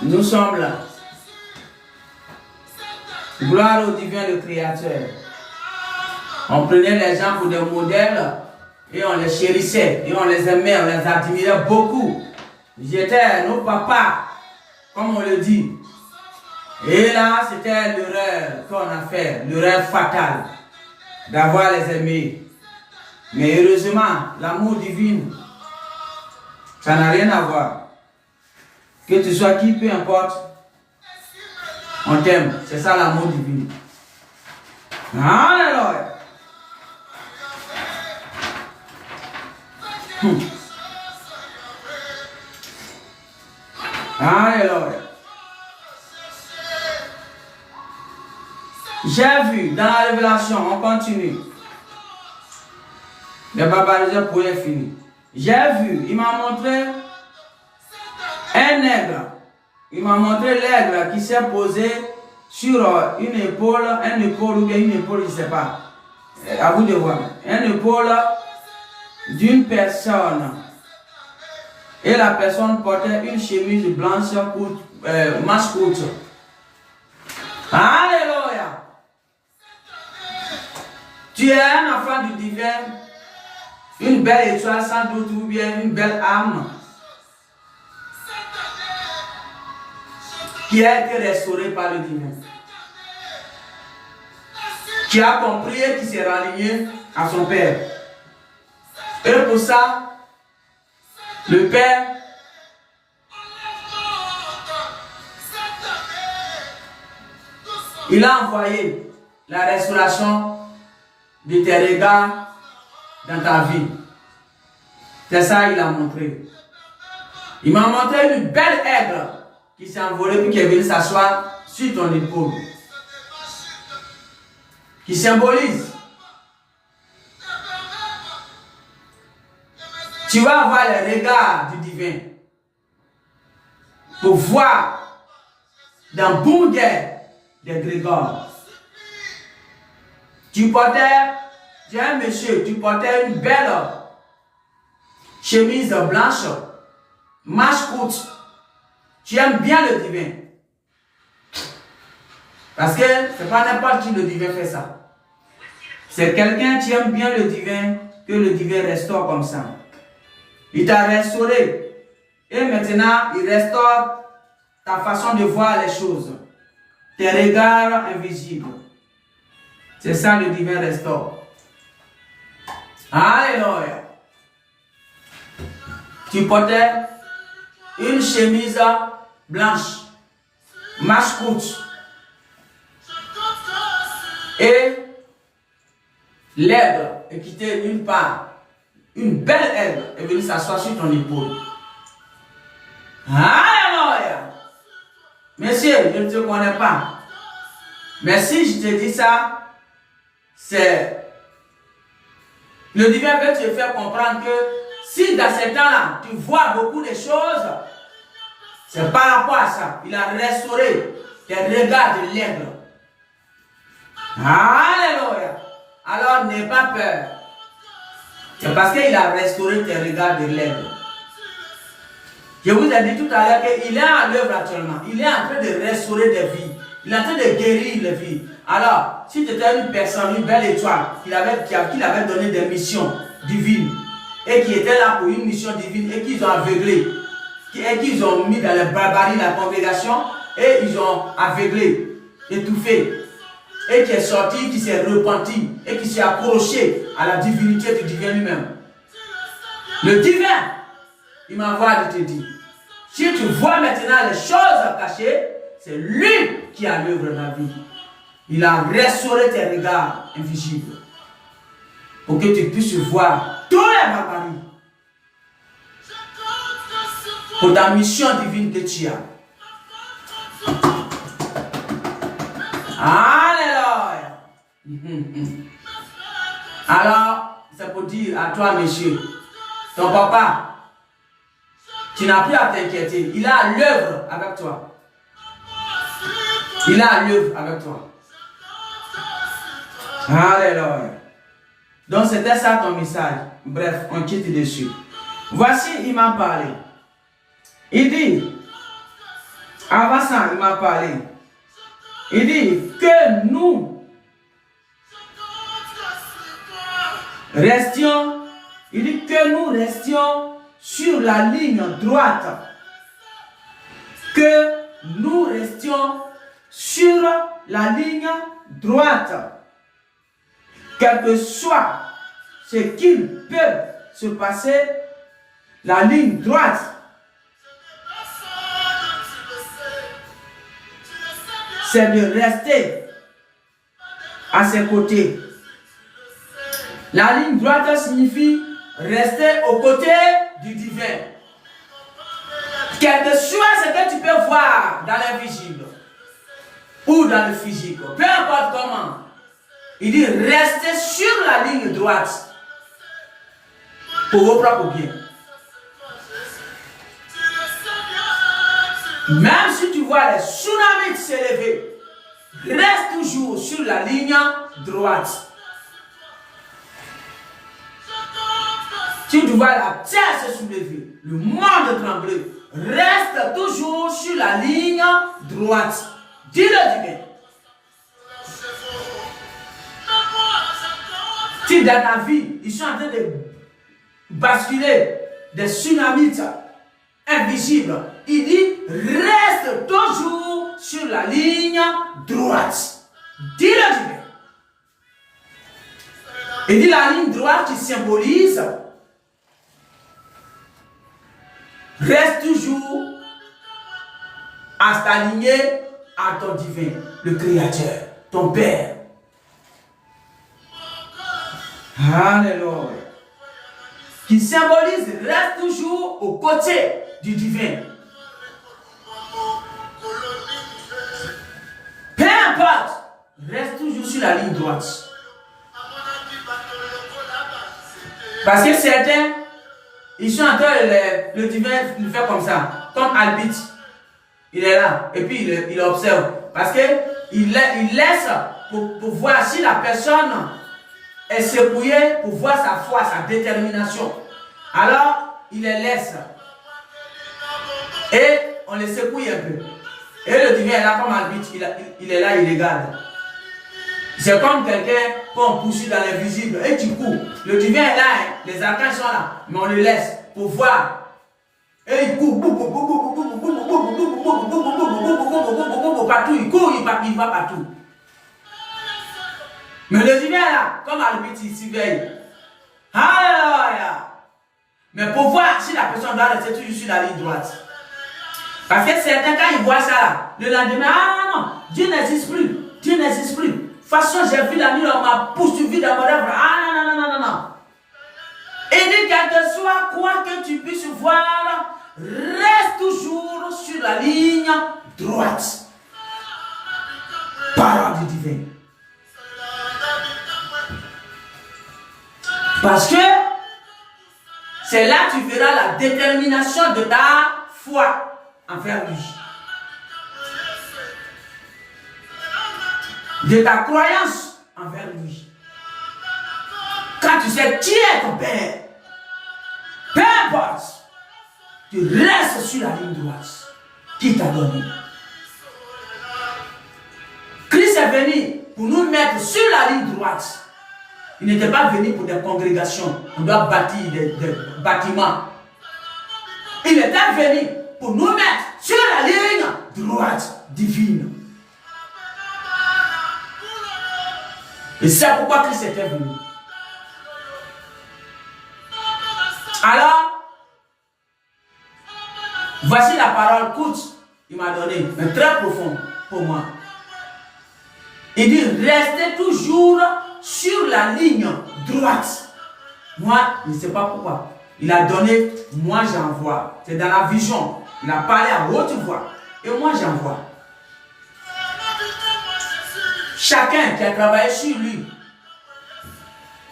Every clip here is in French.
Nous sommes là. Gloire au divin le Créateur. On prenait les gens pour des modèles et on les chérissait et on les aimait, on les admirait beaucoup. J'étais nos papas, comme on le dit. Et là, c'était l'erreur qu'on a fait, l'erreur fatale d'avoir les aimés. Mais heureusement, l'amour divin, ça n'a rien à voir. Que tu sois qui, peu importe, on t'aime. C'est ça l'amour divin. Alléluia. Alléluia. J'ai vu dans la révélation, on continue. Le barbariseur pour finir. J'ai vu, il m'a montré un aigle. Il m'a montré l'aigle qui s'est posé sur une épaule, ou bien une épaule, je ne sais pas. À vous de voir. Une épaule d'une personne. Et la personne portait une chemise blanche courte, manche courte. Alléluia. Tu es un enfant du divin, une belle étoile sans doute, ou bien une belle âme qui a été restaurée par le divin, qui a compris et qui s'est ralligné à son Père. Et pour ça, le Père il a envoyé la restauration de tes regards dans ta vie. C'est ça qu'il a montré. Il m'a montré une belle aigle qui s'est envolée puis qui est venue s'asseoir sur ton épaule. Qui symbolise. Tu vas avoir les regards du divin pour voir dans Bourguet de Grégor. Tu es un monsieur, tu portais une belle chemise blanche, manche courte. Tu aimes bien le divin. Parce que ce n'est pas n'importe qui le divin fait ça. C'est quelqu'un qui aime bien le divin, que le divin restaure comme ça. Il t'a restauré. Et maintenant, il restaure ta façon de voir les choses. Tes regards invisibles. C'est ça le divin restaure. Alléluia. Tu portais une chemise blanche, manche courte. Et l'aigle est quitté nulle part. Une belle aigle est venue s'asseoir sur ton épaule. Alléluia. Monsieur, je ne te connais pas. Mais si je te dis ça, c'est le divin veut te faire comprendre que si dans ces temps-là, tu vois beaucoup de choses, c'est par rapport à ça. Il a restauré tes regards de l'aigle. Alléluia. Alors n'aie pas peur. C'est parce qu'il a restauré tes regards de l'aigle. Je vous ai dit tout à l'heure qu'il est en œuvre actuellement. Il est en train de restaurer des vies. Il est en train de guérir les vies. Alors, si tu étais une personne, une belle étoile, qu'il avait donné des missions divines, et qui était là pour une mission divine, et qu'ils ont aveuglé, et qu'ils ont mis dans la barbarie la congrégation, et ils ont aveuglé, étouffé, et qui est sorti, qui s'est repenti, et qui s'est accroché à la divinité du divin lui-même. Le divin, il m'envoie de te dire, si tu vois maintenant les choses cachées, c'est lui qui a l'œuvre de la vie. Il a restauré tes regards invisibles pour que tu puisses voir tous les barbaries pour ta mission divine que tu as. Alléluia. Alors, c'est pour dire à toi, monsieur, ton papa, tu n'as plus à t'inquiéter. Il a l'œuvre avec toi. Il a l'œuvre avec toi. Alléluia. Donc c'était ça ton message. Bref, on quitte dessus. Voici, il m'a parlé. Il dit, Avant ça, il m'a parlé. Il dit que nous restions, il dit que nous restions sur la ligne droite. Que nous restions sur la ligne droite. Quel que soit ce qu'il peut se passer, la ligne droite. C'est de rester à ses côtés. La ligne droite signifie rester aux côtés du divin. Quel que soit ce que tu peux voir dans l'invisible ou dans le physique, peu importe comment, il dit rester sur la ligne droite pour vos propres biens. Même si tu vois les tsunamis s'élever, reste toujours sur la ligne droite. Si tu vois la terre se soulever, le monde trembler, reste toujours sur la ligne droite. Dis-le du bien. Si dans ta vie, ils sont en train de basculer des tsunamis invisibles, il dit reste toujours sur la ligne droite. Dis-le du bien. Il dit la ligne droite qui symbolise reste toujours à t'aligner à ton divin, le Créateur, ton Père. Alléluia. Qui symbolise reste toujours aux côtés du divin. Peu importe, reste toujours sur la ligne droite. Parce que certains, ils sont en train de le divin le fait comme ça, comme arbitre. Il est là, et puis il observe. Parce qu'il laisse pour voir si la personne est secouée, pour voir sa foi, sa détermination. Alors, il les laisse. Et on les secouille un peu. Et le divin est là comme arbitre, il est là, il regarde. C'est comme quelqu'un qu'on poursuit dans l'invisible et tu cours. Le divin est là, hein, les archanges sont là, mais on le laisse pour voir. Et il court, partout, il court, il va partout. Mais le divin est là, comme arbitre, il surveille. Alléluia. Mais pour voir si la personne doit rester toujours sur la ligne droite. Parce que certains, quand ils voient ça là, le lendemain, ah non, Dieu n'existe plus. Dieu n'existe plus. De toute façon, j'ai vu la nuit, on m'a poursuivi dans mon rêve. Ah non. Et dit, quel que soit quoi que tu puisses voir, reste toujours sur la ligne droite. Parole du divin. Parce que c'est là que tu verras la détermination de ta foi envers lui. De ta croyance envers lui. Quand tu sais qui est ton Père, peu importe, tu restes sur la ligne droite qui t'a donné. Christ est venu pour nous mettre sur la ligne droite. Il n'était pas venu pour des congrégations. On doit bâtir des bâtiments. Il était venu pour nous mettre sur la ligne droite divine. Et c'est pourquoi Christ était venu. Alors, voici la parole courte qu'il m'a donnée, mais très profonde pour moi. Il dit, restez toujours sur la ligne droite. Moi, je ne sais pas pourquoi. Il a donné, moi j'envoie. C'est dans la vision. Il a parlé à haute voix. Et moi j'envoie. Chacun qui a travaillé sur lui,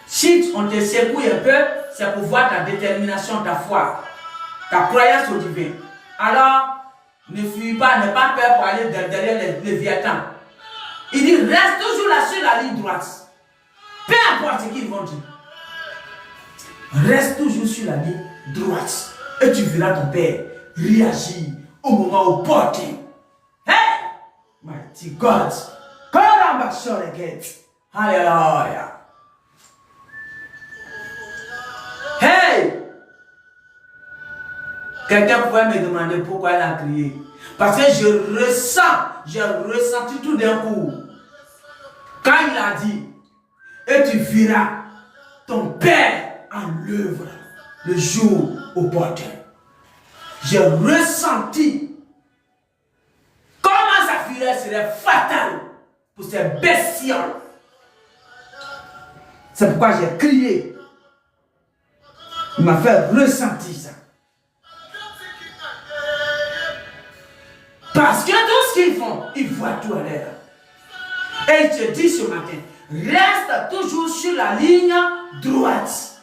si on te secouille un peu, c'est pour voir ta détermination, ta foi, ta croyance au divin. Alors, ne fuis pas, n'aie pas peur pour aller derrière les Léviathans. Il dit, reste toujours là sur la ligne droite. Peu importe ce qu'ils vont dire. Reste toujours sur la ligne droite. Et tu verras ton Père réagir au moment opportun. Hey! Mighty God. Come on back, short again. Hallelujah. Hey! Quelqu'un pouvait me demander pourquoi elle a crié. Parce que j'ai ressenti tout d'un coup. Quand il a dit, et tu verras ton père en œuvre le jour opportun. J'ai ressenti comment sa fureur serait fatale pour ces bestioles. C'est pourquoi j'ai crié. Il m'a fait ressentir ça. Parce que tout ce qu'ils font, ils voient tout à l'heure. Et il te dit ce matin, reste toujours sur la ligne droite.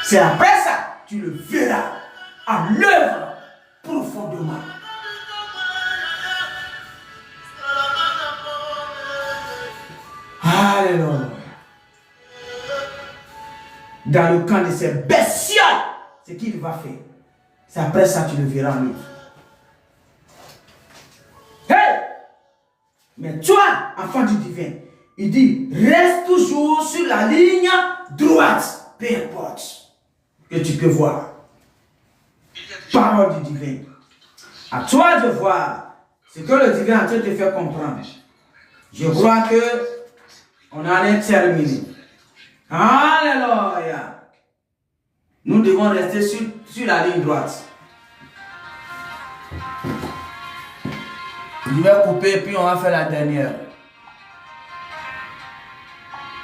C'est après ça, tu le verras en œuvre profondément. Alléluia. Dans le camp de ces bestioles, ce qu'il va faire, c'est après ça que tu le verras en œuvre. Hey! Mais toi, enfant du divin, il dit, reste toujours sur la ligne droite, peu importe que tu peux voir. Parole du divin. À toi de voir ce que le divin est en train de te faire comprendre. Je crois que on en est terminé. Alléluia. Nous devons rester sur la ligne droite. Je vais couper et puis on va faire la dernière.